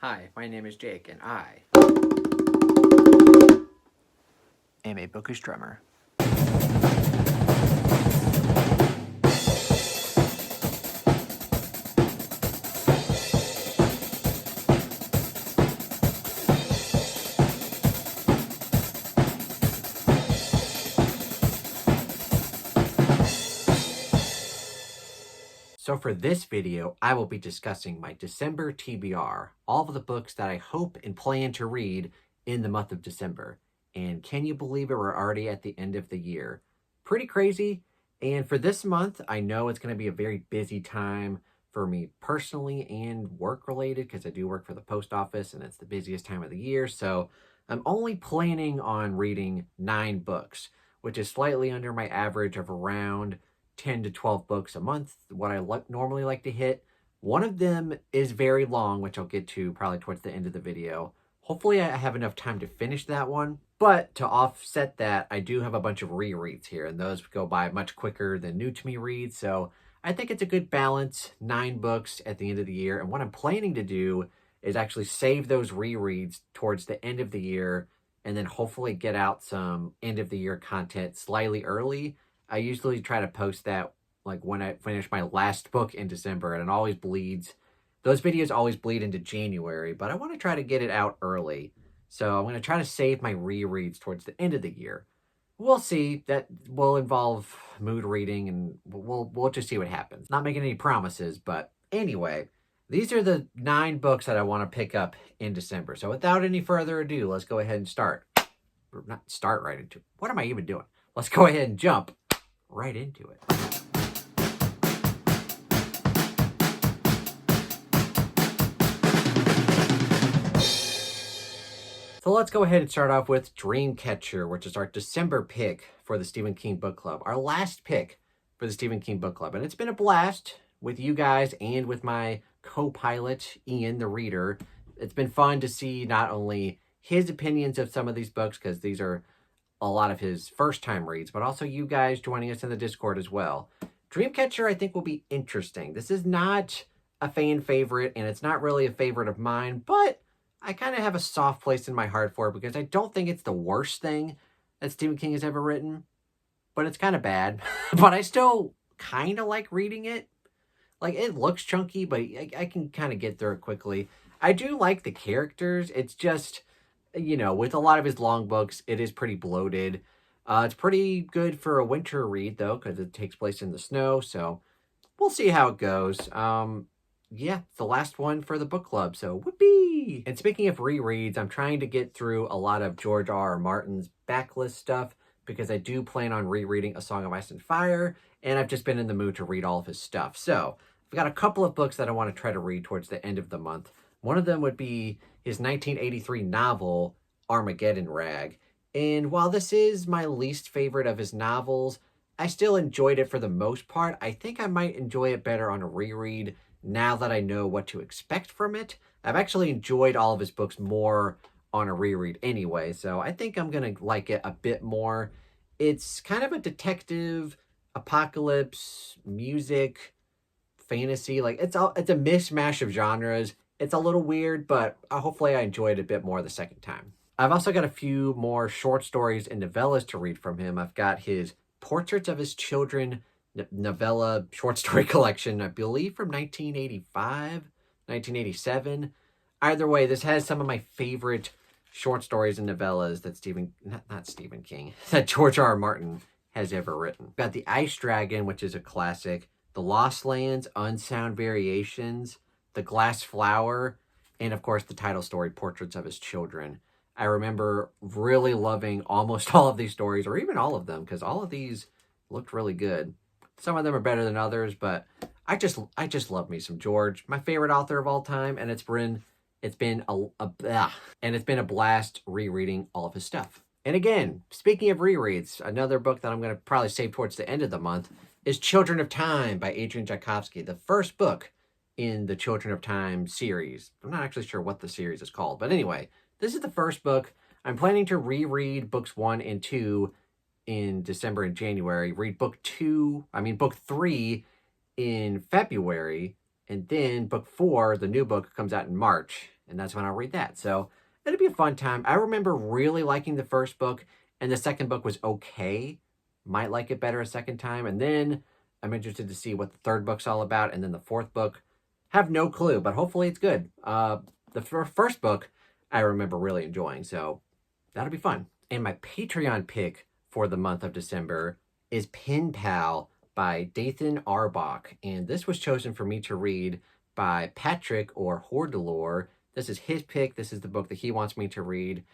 Hi, my name is Jake, and I am a bookish drummer. So for this video, I will be discussing my December TBR, all of the books that I hope and plan to read in the month of December. And can you believe it, we're already at the end of the year. Pretty crazy. And for this month, I know it's going to be a very busy time for me personally and work related because I do work for the post office and it's the busiest time of the year. So I'm only planning on reading 9 books, which is slightly under my average of around 10 to 12 books a month, what I normally like to hit. One of them is very long, which I'll get to probably towards the end of the video. Hopefully I have enough time to finish that one. But to offset that, I do have a bunch of rereads here, and those go by much quicker than new to me reads. So I think it's a good balance, 9 books at the end of the year. And what I'm planning to do is actually save those rereads towards the end of the year and then hopefully get out some end of the year content slightly early. I usually try to post that like when I finish my last book in December, and it always bleeds. Those videos always bleed into January, but I want to try to get it out early. So I'm going to try to save my rereads towards the end of the year. We'll see. That will involve mood reading, and we'll just see what happens. Not making any promises, but anyway, these are the 9 books that I want to pick up in December. So without any further ado, let's go ahead and start. Or not start right into it. What am I even doing? Let's go ahead and jump right into it. So let's go ahead and start off with Dreamcatcher, which is our December pick for the Stephen King Book Club. Our last pick for the Stephen King Book Club. And it's been a blast with you guys and with my co-pilot, Ian, the reader. It's been fun to see not only his opinions of some of these books, because these are a lot of his first-time reads, but also you guys joining us in the Discord as well. Dreamcatcher, I think, will be interesting. This is not a fan favorite, and it's not really a favorite of mine, but I kind of have a soft place in my heart for it because I don't think it's the worst thing that Stephen King has ever written, but it's kind of bad. But I still kind of like reading it. Like, it looks chunky, but I can kind of get through it quickly. I do like the characters. It's just, you know, with a lot of his long books, it is pretty bloated. It's pretty good for a winter read, though, because it takes place in the snow. So we'll see how it goes. Yeah, it's the last one for the book club, so whoopee! And speaking of rereads, I'm trying to get through a lot of George R.R. Martin's backlist stuff because I do plan on rereading A Song of Ice and Fire, and I've just been in the mood to read all of his stuff. So I've got a couple of books that I want to try to read towards the end of the month. One of them would be his 1983 novel, Armageddon Rag. And while this is my least favorite of his novels, I still enjoyed it for the most part. I think I might enjoy it better on a reread now that I know what to expect from it. I've actually enjoyed all of his books more on a reread anyway, so I think I'm going to like it a bit more. It's kind of a detective, apocalypse, music, fantasy. Like, it's a mishmash of genres. It's a little weird, but hopefully I enjoyed it a bit more the second time. I've also got a few more short stories and novellas to read from him. I've got his Portraits of His Children novella short story collection, I believe from 1985, 1987. Either way, this has some of my favorite short stories and novellas that not Stephen King, that George R.R. Martin has ever written. Got The Ice Dragon, which is a classic, The Lost Lands, Unsound Variations, The Glass Flower, and of course the title story, Portraits of His Children. I remember really loving almost all of these stories, or even all of them, because all of these looked really good. Some of them are better than others, but I just love me some George, my favorite author of all time, and it's been a blast rereading all of his stuff. And again, speaking of rereads, another book that I'm going to probably save towards the end of the month is Children of Time by Adrian Tchaikovsky, the first book in the Children of Time series. I'm not actually sure what the series is called, but anyway, this is the first book. I'm planning to reread books 1 and 2 in December and January, read book 3 in February, and then book 4, the new book, comes out in March. and that's when I'll read that. So it'll be a fun time. I remember really liking the first book, and the second book was okay. Might like it better a second time, and then I'm interested to see what the third book's all about, and then the fourth book. Have no clue, but hopefully it's good. The first book I remember really enjoying, so that'll be fun. And my Patreon pick for the month of December is Pen Pal by Dathan Arbach. And this was chosen for me to read by Patrick or Hordelore. This is his pick. This is the book that he wants me to read.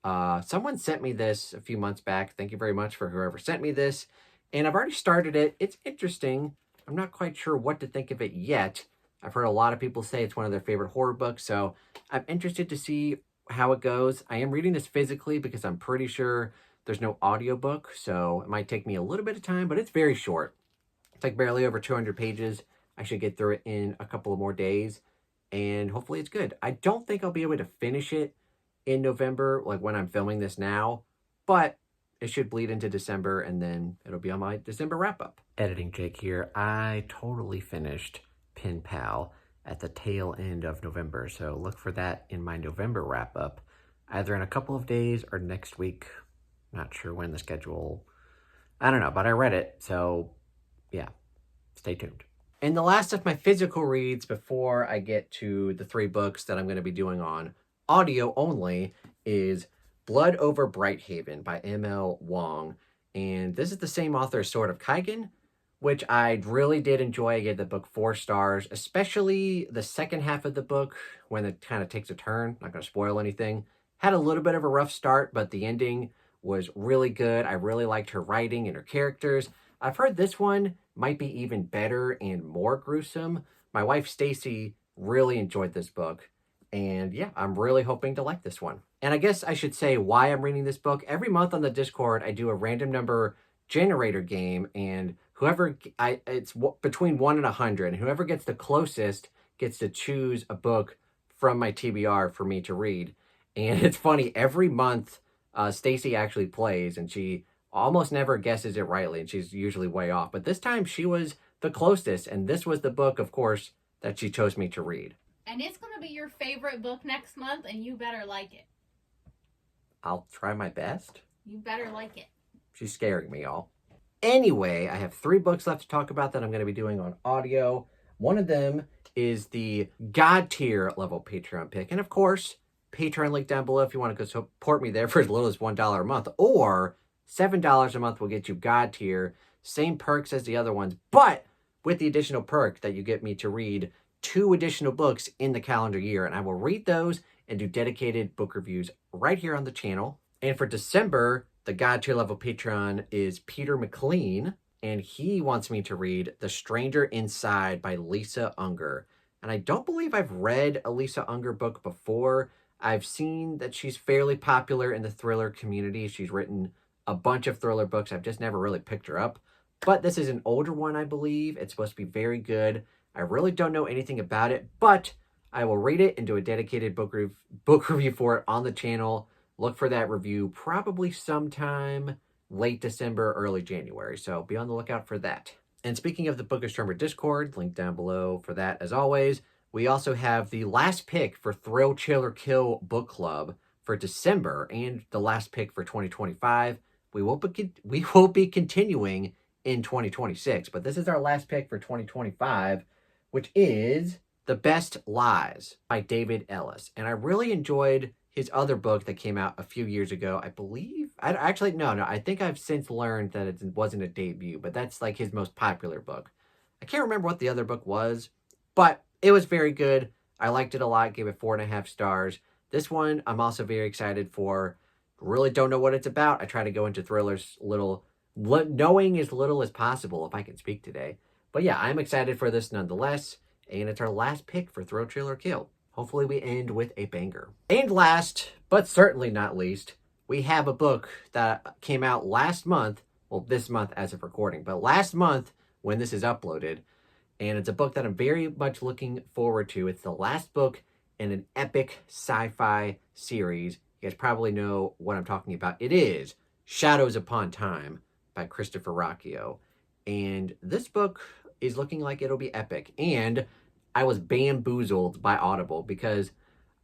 Someone sent me this a few months back. Thank you very much for whoever sent me this. And I've already started it. It's interesting. I'm not quite sure what to think of it yet. I've heard a lot of people say it's one of their favorite horror books, so I'm interested to see how it goes. I am reading this physically because I'm pretty sure there's no audiobook, so it might take me a little bit of time, but it's very short. It's like barely over 200 pages. I should get through it in a couple of more days, and hopefully it's good. I don't think I'll be able to finish it in November, like when I'm filming this now, but it should bleed into December, and then it'll be on my December wrap-up. Editing Jake here. I totally finished Pen Pal at the tail end of November, so look for that in my November wrap-up, either in a couple of days or next week. Not sure when the schedule, I don't know, but I read it, so yeah, stay tuned. And the last of my physical reads before I get to the 3 books that I'm going to be doing on audio only is Blood Over Brighthaven by M.L. Wong. And this is the same author as Sword of Kaigen, which I really did enjoy. I gave the book 4 stars, especially the second half of the book when it kind of takes a turn. Not going to spoil anything. Had a little bit of a rough start, but the ending was really good. I really liked her writing and her characters. I've heard this one might be even better and more gruesome. My wife Stacy really enjoyed this book. And yeah, I'm really hoping to like this one. And I guess I should say why I'm reading this book. Every month on the Discord, I do a random number generator game, and it's between 1 and 100, and whoever gets the closest gets to choose a book from my TBR for me to read. And it's funny, every month Stacy actually plays, and she almost never guesses it rightly, and she's usually way off. But this time she was the closest, and this was the book, of course, that she chose me to read. And it's going to be your favorite book next month, and you better like it. I'll try my best. You better like it. She's scaring me, y'all. Anyway, I have 3 books left to talk about that I'm going to be doing on audio. One of them is the God tier level Patreon pick. And of course, Patreon link down below if you want to go support me there for as little as $1 a month. Or $7 a month will get you God tier. Same perks as the other ones, but with the additional perk that you get me to read 2 additional books in the calendar year. And I will read those and do dedicated book reviews right here on the channel. And for December, the God tier level Patreon is Peter McLean, and he wants me to read The Stranger Inside by Lisa Unger. And I don't believe I've read a Lisa Unger book before. I've seen that she's fairly popular in the thriller community. She's written a bunch of thriller books. I've just never really picked her up. But this is an older one, I believe. It's supposed to be very good. I really don't know anything about it, but I will read it and do a dedicated book review for it on the channel. Look for that review probably sometime late December, early January. So be on the lookout for that. And speaking of the Book of Strummer Discord, link down below for that as always. We also have the last pick for Thrill, Chill, or Kill book club for December and the last pick for 2025. We will be continuing in 2026, but this is our last pick for 2025, which is The Best Lies by David Ellis. And I really enjoyed his other book that came out a few years ago, I believe. I think I've since learned that it wasn't a debut, but that's like his most popular book. I can't remember what the other book was, but it was very good. I liked it a lot, gave it 4.5 stars. This one, I'm also very excited for. Really don't know what it's about. I try to go into thrillers knowing as little as possible, if I can speak today. But yeah, I'm excited for this nonetheless, and it's our last pick for Thrill, Chill, or Kill. Hopefully we end with a banger. And last, but certainly not least, we have a book that came out last month, well, this month as of recording, but last month when this is uploaded, and it's a book that I'm very much looking forward to. It's the last book in an epic sci-fi series. You guys probably know what I'm talking about. It is Shadows Upon Time by Christopher Rocchio. And this book is looking like it'll be epic. And I was bamboozled by Audible because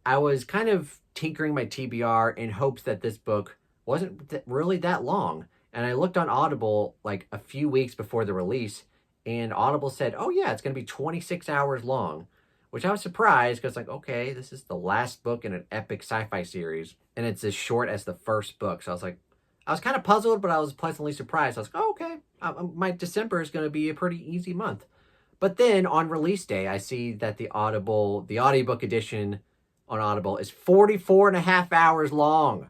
I was kind of tinkering my TBR in hopes that this book wasn't really that long. And I looked on Audible like a few weeks before the release, and Audible said, oh, yeah, it's going to be 26 hours long, which I was surprised because, like, okay, this is the last book in an epic sci fi series, and it's as short as the first book. So I was like, I was kind of puzzled, but I was pleasantly surprised. I was like, oh, okay, my December is going to be a pretty easy month. But then on release day, I see that the audiobook edition on Audible is 44 and a half hours long.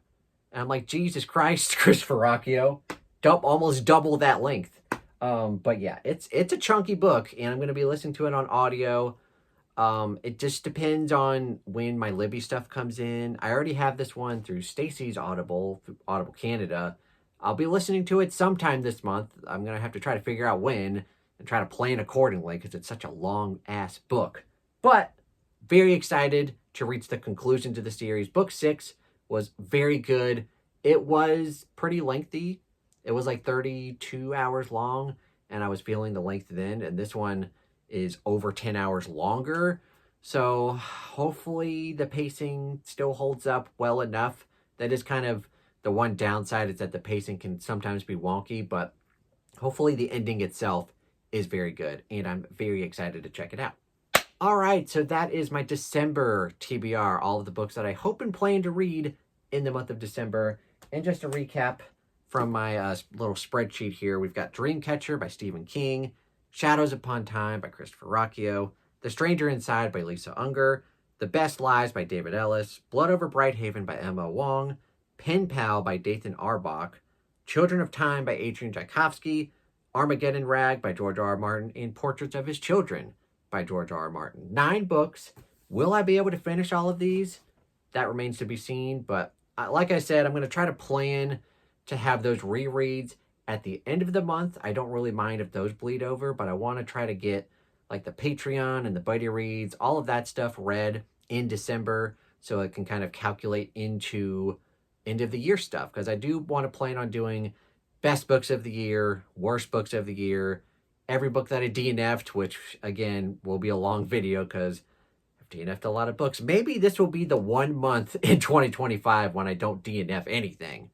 And I'm like, Jesus Christ, Christopher Rocchio, almost double that length. But yeah, it's a chunky book, and I'm going to be listening to it on audio. It just depends on when my Libby stuff comes in. I already have this one through Stacy's Audible, through Audible Canada. I'll be listening to it sometime this month. I'm going to have to try to figure out when and try to plan accordingly because it's such a long-ass book. But very excited to reach the conclusion to the series. Book 6 was very good. It was pretty lengthy. It was like 32 hours long, and I was feeling the length then. And this one is over 10 hours longer. So hopefully the pacing still holds up well enough. That is kind of the one downside, is that the pacing can sometimes be wonky, but hopefully the ending itself is very good, and I'm very excited to check it out. All right, so that is my December TBR, all of the books that I hope and plan to read in the month of December. And just a recap from my little spreadsheet here, we've got Dreamcatcher by Stephen King, Shadows Upon Time by Christopher Rocchio, The Stranger Inside by Lisa Unger, The Best Lies by David Ellis, Blood Over Brighthaven by Emma Wong, Pen Pal by Dathan Arbach, Children of Time by Adrian Tchaikovsky, Armageddon Rag by George R. R. Martin, and Portraits of His Children by George R. R. Martin. 9 books. Will I be able to finish all of these? That remains to be seen, but like I said, I'm going to try to plan to have those rereads at the end of the month. I don't really mind if those bleed over, but I want to try to get like the Patreon and the Buddy Reads, all of that stuff read in December so it can kind of calculate into end of the year stuff, because I do want to plan on doing best books of the year, worst books of the year, every book that I DNF'd, which again will be a long video because I've DNF'd a lot of books. Maybe this will be the 1 month in 2025 when I don't DNF anything.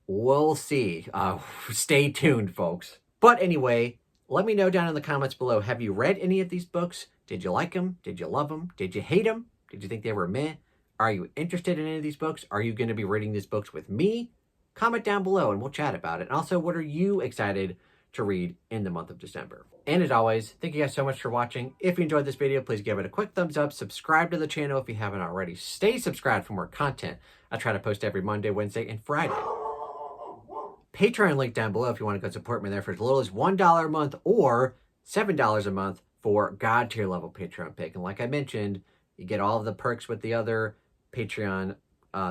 We'll see. Stay tuned, folks. But anyway, let me know down in the comments below. Have you read any of these books? Did you like them? Did you love them? Did you hate them? Did you think they were meh? Are you interested in any of these books? Are you going to be reading these books with me? Comment down below and we'll chat about it. And also, what are you excited to read in the month of December? And as always, thank you guys so much for watching. If you enjoyed this video, please give it a quick thumbs up. Subscribe to the channel if you haven't already. Stay subscribed for more content. I try to post every Monday, Wednesday, and Friday. Patreon link down below if you want to go support me there for as little as $1 a month or $7 a month for God tier level Patreon pick. And like I mentioned, you get all of the perks with the other Patreon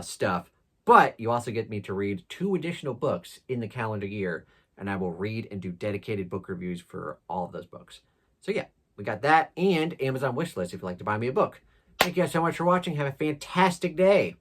stuff, but you also get me to read 2 additional books in the calendar year, and I will read and do dedicated book reviews for all of those books. So yeah, we got that, and Amazon wishlist if you'd like to buy me a book. Thank you guys so much for watching. Have a fantastic day.